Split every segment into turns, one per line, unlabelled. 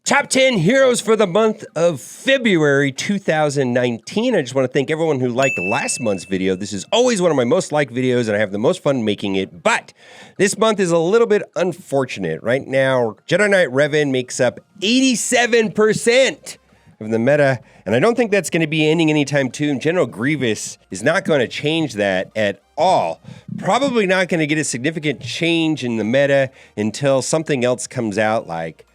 Top 10 heroes for the month of February 2019. I just want to thank everyone who liked last month's video. This is always one of my most liked videos, and I have the most fun making it. But this month is a little bit unfortunate. Right now, Jedi Knight Revan makes up 87% of the meta, and I don't think that's going to be ending anytime soon. General Grievous is not going to change that at all. Probably not going to get a significant change in the meta until something else comes out like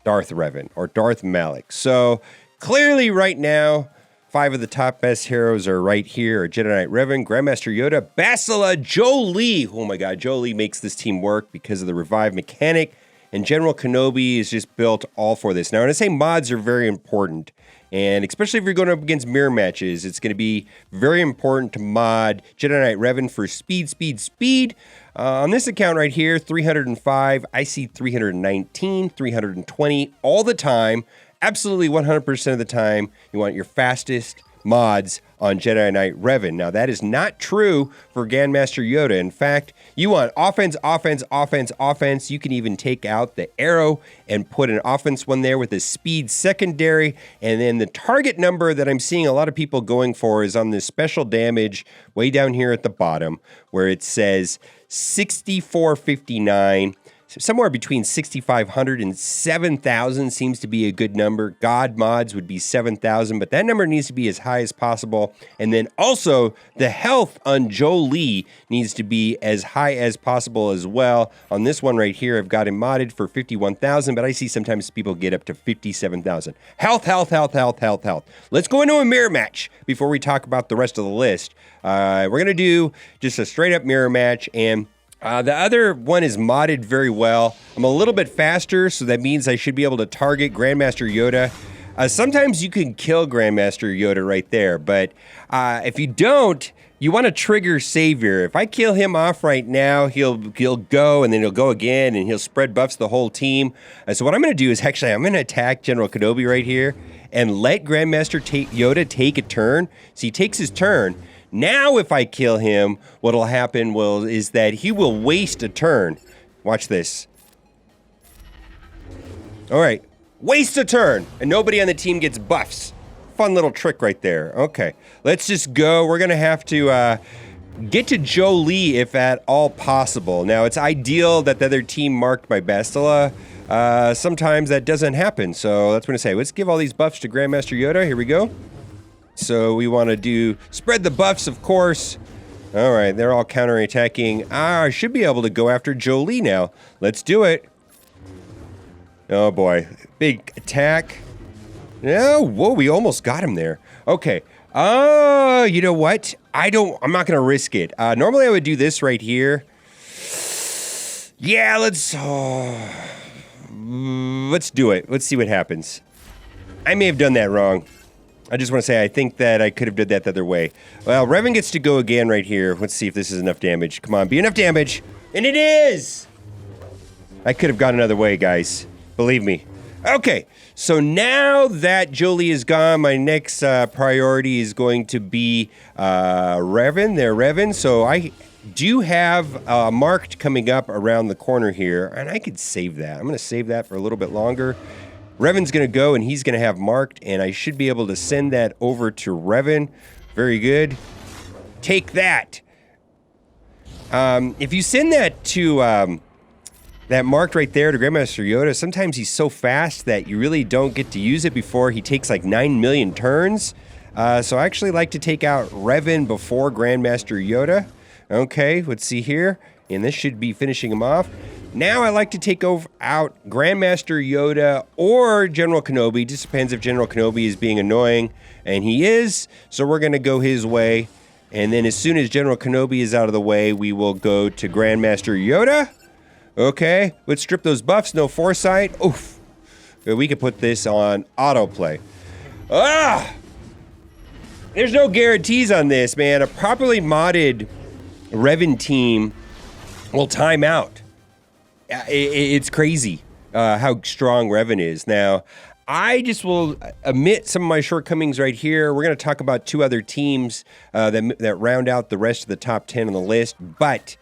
Darth Revan or Darth Malik. So clearly right now, 5 of the top best heroes are right here. Jedi Knight Revan, Grandmaster Yoda, Bastila, Jolee. Oh my God, Jolee makes this team work because of the revive mechanic. And General Kenobi is just built all for this. Now, when I say mods are very important, and especially if you're going up against mirror matches, it's going to be very important to mod Jedi Knight Revan for speed. On this account right here, 305, I see 319, 320 all the time. Absolutely 100% of the time, you want your fastest mods on Jedi Knight Revan. Now, that is not true for Grandmaster Yoda. In fact, you want offense. You can even take out the arrow and put an offense one there with a speed secondary. And then the target number that I'm seeing a lot of people going for is on this special damage way down here at the bottom where it says 6459. Somewhere between 6,500 and 7,000 seems to be a good number. God mods would be 7,000, but that number needs to be as high as possible. And then also the health on Jolee needs to be as high as possible as well. On this one right here, I've got him modded for 51,000, but I see sometimes people get up to 57,000. Health. Let's go into a mirror match before we talk about the rest of the list. We're going to do just a straight up mirror match, and the other one is modded very well. I'm a little bit faster, so that means I should be able to target Grandmaster Yoda. Sometimes you can kill Grandmaster Yoda right there, but if you don't, you want to trigger Savior. If I kill him off right now, he'll go, and then he'll go again, and he'll spread buffs the whole team. So what I'm going to do is I'm going to attack General Kenobi right here and let Grandmaster Yoda take a turn. So he takes his turn. Now, if I kill him, what'll happen is that he will waste a turn. Watch this. All right, waste a turn, and nobody on the team gets buffs. Fun little trick right there. Okay, let's just go. We're gonna have to get to Jolee if at all possible. Now, it's ideal that the other team marked by Bastila. Sometimes that doesn't happen, so that's what I'm gonna say. Let's give all these buffs to Grandmaster Yoda. Here we go. So we want to spread the buffs, of course. All right, they're all counterattacking. I should be able to go after Jolee now. Let's do it. Oh boy, big attack. No, whoa, we almost got him there. Okay. You know what? I'm not gonna risk it. Normally I would do this right here. Yeah, let's do it. Let's see what happens. I may have done that wrong. I just want to say I think that I could have did that the other way. Well, Revan gets to go again right here. Let's see if this is enough damage. Come on, be enough damage. And it is! I could have gone another way, guys. Believe me. Okay, so now that Jolee is gone, my next priority is going to be Revan. So I do have marked coming up around the corner here, and I could save that. I'm going to save that for a little bit longer. Revan's going to go, and he's going to have marked, and I should be able to send that over to Revan. Very good. Take that. If you send that to that marked right there to Grandmaster Yoda, sometimes he's so fast that you really don't get to use it before he takes like 9 million turns. So I actually like to take out Revan before Grandmaster Yoda. Okay, let's see here. And this should be finishing him off. Now I like to take out Grandmaster Yoda or General Kenobi. Just depends if General Kenobi is being annoying, and he is. So we're going to go his way. And then as soon as General Kenobi is out of the way, we will go to Grandmaster Yoda. Okay, let's strip those buffs. No foresight. Oof. We can put this on autoplay. There's no guarantees on this, man. A properly modded Revan team will time out. It's crazy how strong Revan is. Now, I just will admit some of my shortcomings right here. We're going to talk about 2 other teams that round out the rest of the top 10 on the list. But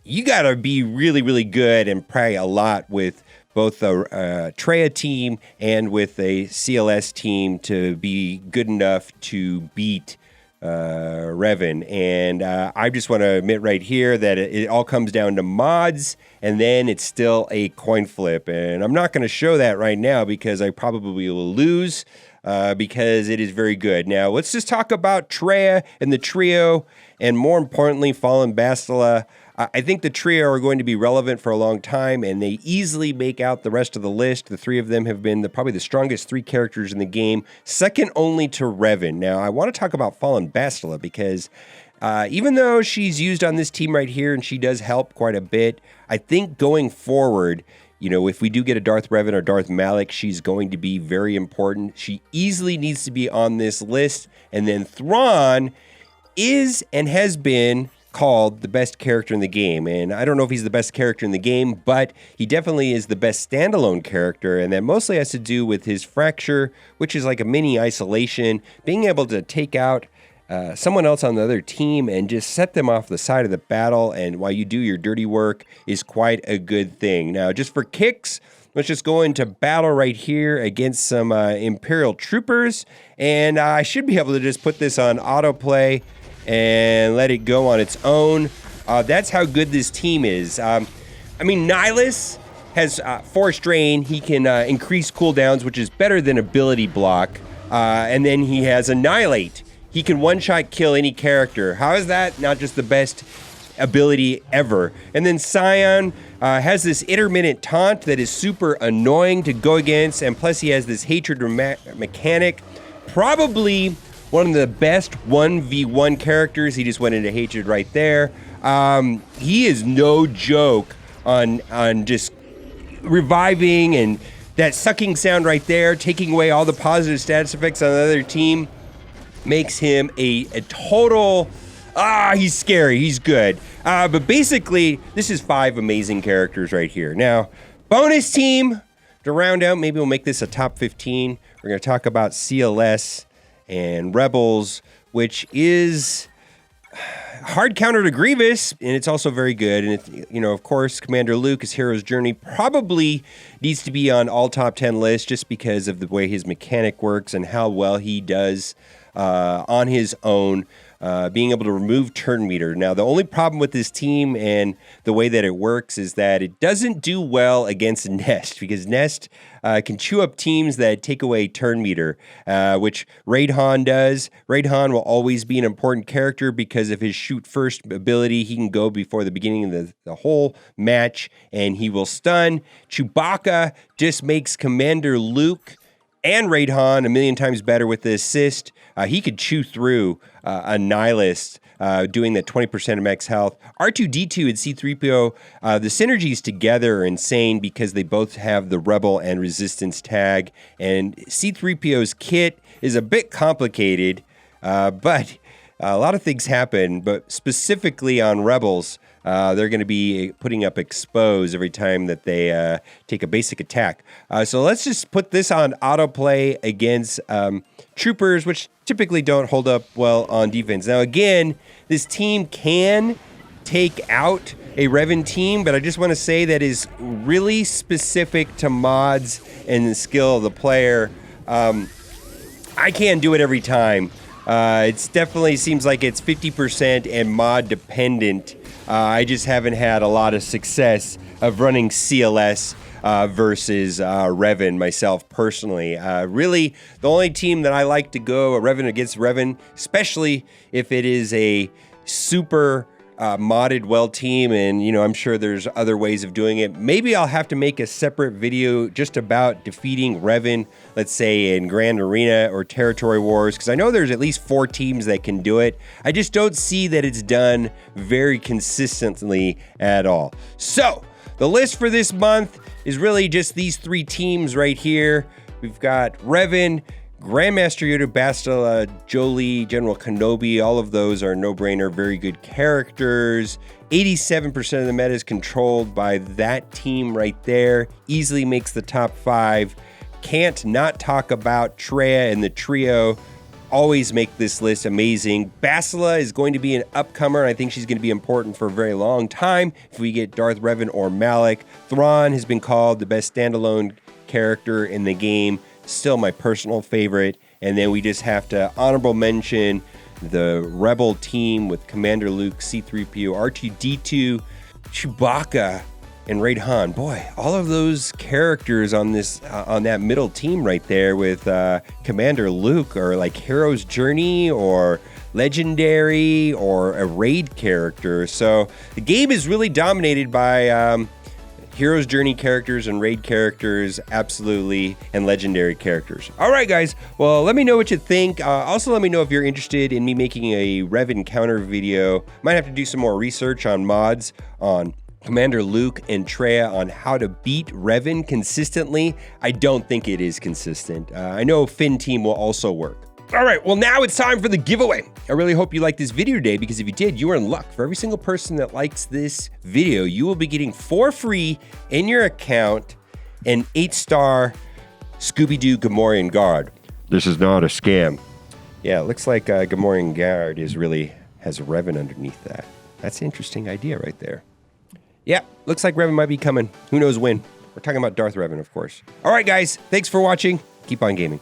you got to be really, really good and pray a lot with both a Traya team and with a CLS team to be good enough to beat Revan. And I just want to admit right here that it all comes down to mods, and then it's still a coin flip. And I'm not going to show that right now because I probably will lose because it is very good. Now, let's just talk about Traya and the trio, and more importantly, Fallen Bastila. I think the trio are going to be relevant for a long time, and they easily make out the rest of the list. The three of them have been probably the strongest three characters in the game, second only to Revan. Now, I want to talk about Fallen Bastila because even though she's used on this team right here and she does help quite a bit, I think going forward, you know, if we do get a Darth Revan or Darth Malak, she's going to be very important. She easily needs to be on this list. And then Thrawn is and has been called the best character in the game. And I don't know if he's the best character in the game, but he definitely is the best standalone character. And that mostly has to do with his fracture, which is like a mini isolation, being able to take out someone else on the other team and just set them off the side of the battle. And while you do your dirty work is quite a good thing. Now, just for kicks, let's just go into battle right here against some Imperial troopers. And I should be able to just put this on autoplay and let it go on its own. That's how good this team is. I mean, Nihilus has Force Drain. He can increase cooldowns, which is better than Ability Block. And then he has Annihilate. He can one-shot kill any character. How is that not just the best ability ever? And then Scion has this intermittent taunt that is super annoying to go against, and plus he has this hatred mechanic. Probably one of the best 1v1 characters. He just went into hatred right there. He is no joke on just reviving, and that sucking sound right there, taking away all the positive status effects on the other team, makes him a total, he's scary, he's good. But basically, this is 5 amazing characters right here. Now, bonus team, to round out, maybe we'll make this a top 15. We're going to talk about CLS and Rebels, which is hard counter to Grievous, and it's also very good. And, you know, of course, Commander Luke, his hero's journey, probably needs to be on all top 10 lists just because of the way his mechanic works and how well he does on his own, being able to remove turn meter. Now, the only problem with this team and the way that it works is that it doesn't do well against Nest, because Nest can chew up teams that take away turn meter, which Raidhan does. Raidhan will always be an important character because of his shoot first ability. He can go before the beginning of the whole match, and he will stun. Chewbacca just makes Commander Luke and Raidhan a million times better with the assist. He could chew through a Nihilus, doing that 20% of max health. R2-D2 and C-3PO, the synergies together are insane because they both have the Rebel and Resistance tag. And C-3PO's kit is a bit complicated, but a lot of things happen. But specifically on Rebels, they're going to be putting up expose every time that they take a basic attack. So let's just put this on autoplay against troopers, which typically don't hold up well on defense. Now, again, this team can take out a Revan team, but I just want to say that is really specific to mods and the skill of the player. I can't do it every time. It's definitely seems like it's 50% and mod dependent. I just haven't had a lot of success of running CLS versus Revan myself personally. Really, the only team that I like to go a Revan against Revan, especially if it is a super modded well team, and you know, I'm sure there's other ways of doing it. Maybe I'll have to make a separate video just about defeating Revan, let's say in Grand Arena or Territory Wars, because I know there's at least 4 teams that can do it. I just don't see that it's done very consistently at all. So the list for this month is really just these 3 teams right here. We've got Revan, Grandmaster Yoda, Bastila, Jolee, General Kenobi. All of those are no-brainer, very good characters. 87% of the meta is controlled by that team right there. Easily makes the top 5. Can't not talk about Traya and the trio. always make this list amazing. Bastila is going to be an upcomer, and I think she's going to be important for a very long time if we get Darth Revan or Malak. Thrawn has been called the best standalone character in the game. Still my personal favorite. And then we just have to honorable mention the Rebel team with Commander Luke, C-3PO, R2-D2, Chewbacca, and Raid Han. Boy, all of those characters on this on that middle team right there with Commander Luke are like Hero's Journey or Legendary or a Raid character. So the game is really dominated by Hero's Journey characters and Raid characters, absolutely, and Legendary characters. All right, guys. Well, let me know what you think. Also, let me know if you're interested in me making a Revan counter video. Might have to do some more research on mods on Commander Luke and Traya on how to beat Revan consistently. I don't think it is consistent. I know Finn team will also work. All right, well, now it's time for the giveaway. I really hope you liked this video today, because if you did, you are in luck. For every single person that likes this video, you will be getting for free in your account an 8-star Scooby-Doo Gamorrean Guard. This is not a scam. Yeah, it looks like Gamorrean Guard has Revan underneath that. That's an interesting idea right there. Yeah, looks like Revan might be coming. Who knows when? We're talking about Darth Revan, of course. All right, guys, thanks for watching. Keep on gaming.